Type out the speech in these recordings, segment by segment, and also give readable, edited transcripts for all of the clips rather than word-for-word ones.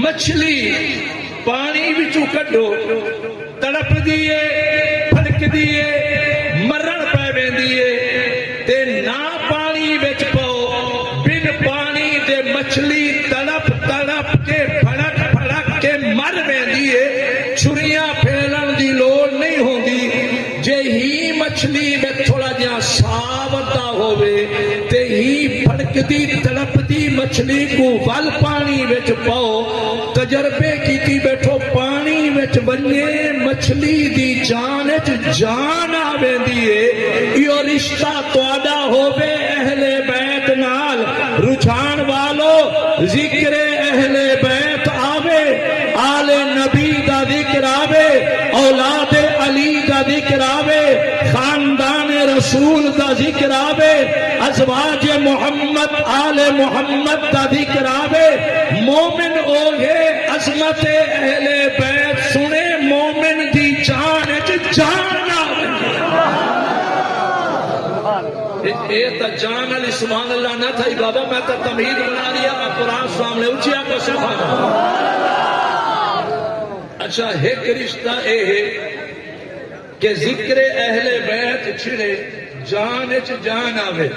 مچھلی پانی وچوں کڈو تڑپ دیے پھڑک دیے مرن پہ ویندیے تے نہ پانی وچ پاؤ بن پانی دے مچھلی تڑپ تڑپ کے پھڑک پھڑک کے مر ویندیے چھریاں پھیلن دی لوڑ نہیں ہوندی جے ہی مچھلی میں تھوڑا جہاں ساوتا ہوئے تے ہی پھڑکتی تڑپتی مچھلی کو ول پانی وچ پاؤ تجربے کی بیٹھو پانی وچ بنے مچھلی دی جان جان آویندی ہے یہ رشتہ تواڈا ہووے اہل بیت نال رجھان والو ذکر اہل بیت آوے آل نبی دا ذکر آوے اولاد علی دا ذکر آوے خاندان رسول دا ذکر آوے ازواج محمد آل محمد دا ذکر آوے مومن اوہے عظمت اہل بیت سنے مومن دی جان جان آوے اے تا جان علی سبحان اللہ نہ تھا بابا میں تا تمہید بنا لیا میں قرآن سامنے اچھیا کو سبحان اللہ اچھا ایک رشتہ اے ہے کہ ذکر اہل بیت چھڑے جان جان آوے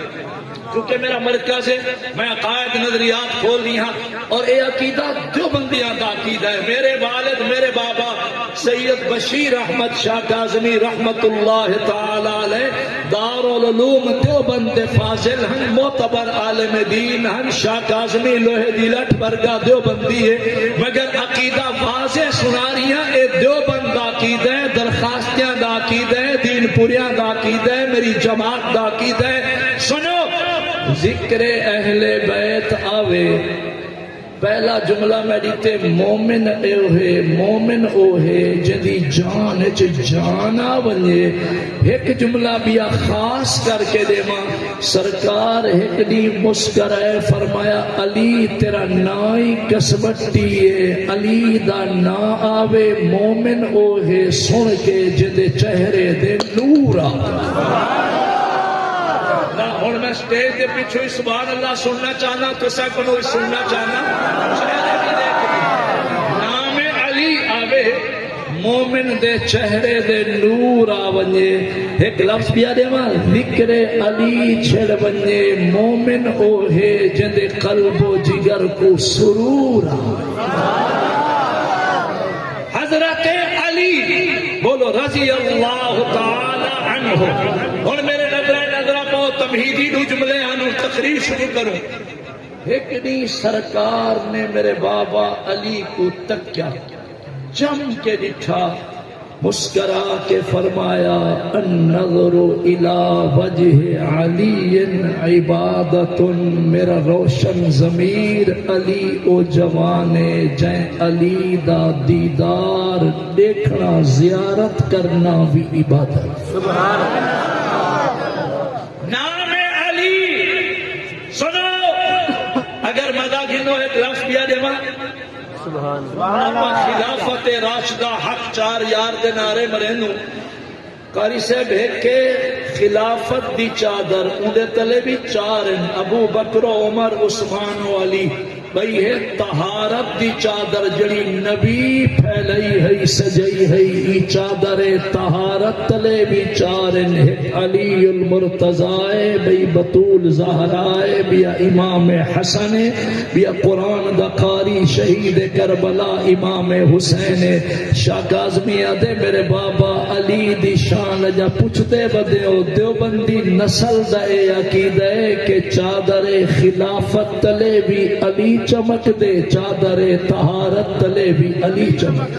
کیونکہ میرا مرکز ہے میں عقائد نظریات کھول رہی ہاں اور اے عقیدہ دیوبندیاں دا عقیدہ ہے میرے والد میرے بابا سید بشیر احمد شاہ کاظمی رحمت اللہ تعالی علیہ دارالعلوم دیوبند فاضل ہن معتبر عالم دین ہن شاہ کاظمی لوہے دی لٹ برگا دیوبندی ہے مگر عقیدہ واضح سنا رہی ہیں اے دیوبند دا عقیدہ ہے درخواستیاں دا عقیدہ ہے دین پوریاں دا عقیدہ ہے میری جماعت دا عقیدہ ہے سنو ذکر اہل بیت آوے پہلا جملہ میں دیتے مومن اوہے جدی جان جانا بنے ایک جملہ بھی خاص کر کے دے ماں سرکار ایک دی مسکرائے فرمایا علی تیرا نائی کسبٹی ہے علی دا نا آوے مومن اوہے سن کے جدے چہرے دے نور آوے اور میں سٹیج دے پیچھو سبحان اللہ سننا چاہنا تو سا کنو سننا چاہنا نام علی آوے مومن دے چہرے دے نور آونے ایک لفظ بھی آدے ماں ذکر علی چھڑ بنے مومن اوہے جندے قلب و جگر کو سرور آوے حضرت علی بولو رضی اللہ تعالی عنہ اور میرے نظرہ تمہیدی دو جملے آنو تقریر شروع کروں ایک دی سرکار نے میرے بابا علی کو تکیا جم کے ڈٹھا مسکرا کے فرمایا النظر الى وجہ علی عبادت میرا روشن ضمیر علی او جوانے جائیں علی دا دیدار دیکھنا زیارت کرنا بھی عبادت سبحان اللہ نام علی سنو اگر مدہ گھنو ایک لفظ بیا دے ماں سبحان اللہ خلافت راشدہ حق چار یار دے نارے مرینو قاری صاحب ہے کہ خلافت دی چادر اندے تلے بھی چار ہیں ابو بکر و عمر عثمان و علی بھئی ہے طہارت دی چادر جڑی نبی پھیلئی ہے سجئی ہے ای چادر طہارت تلے بھی چارن ہے علی المرتضائے بھئی بطول زہرائے بیا امام حسن بیا قرآن دا قاری شہید کربلا امام حسین شاہ کاظمی آدھے میرے بابا علی دی شان جا پوچھتے بدے ہو دیوبندی نسل دے عقیدہ کہ چادر خلافت تلے بھی علی چمک دے چادر طہارت تلے بھی علی چمک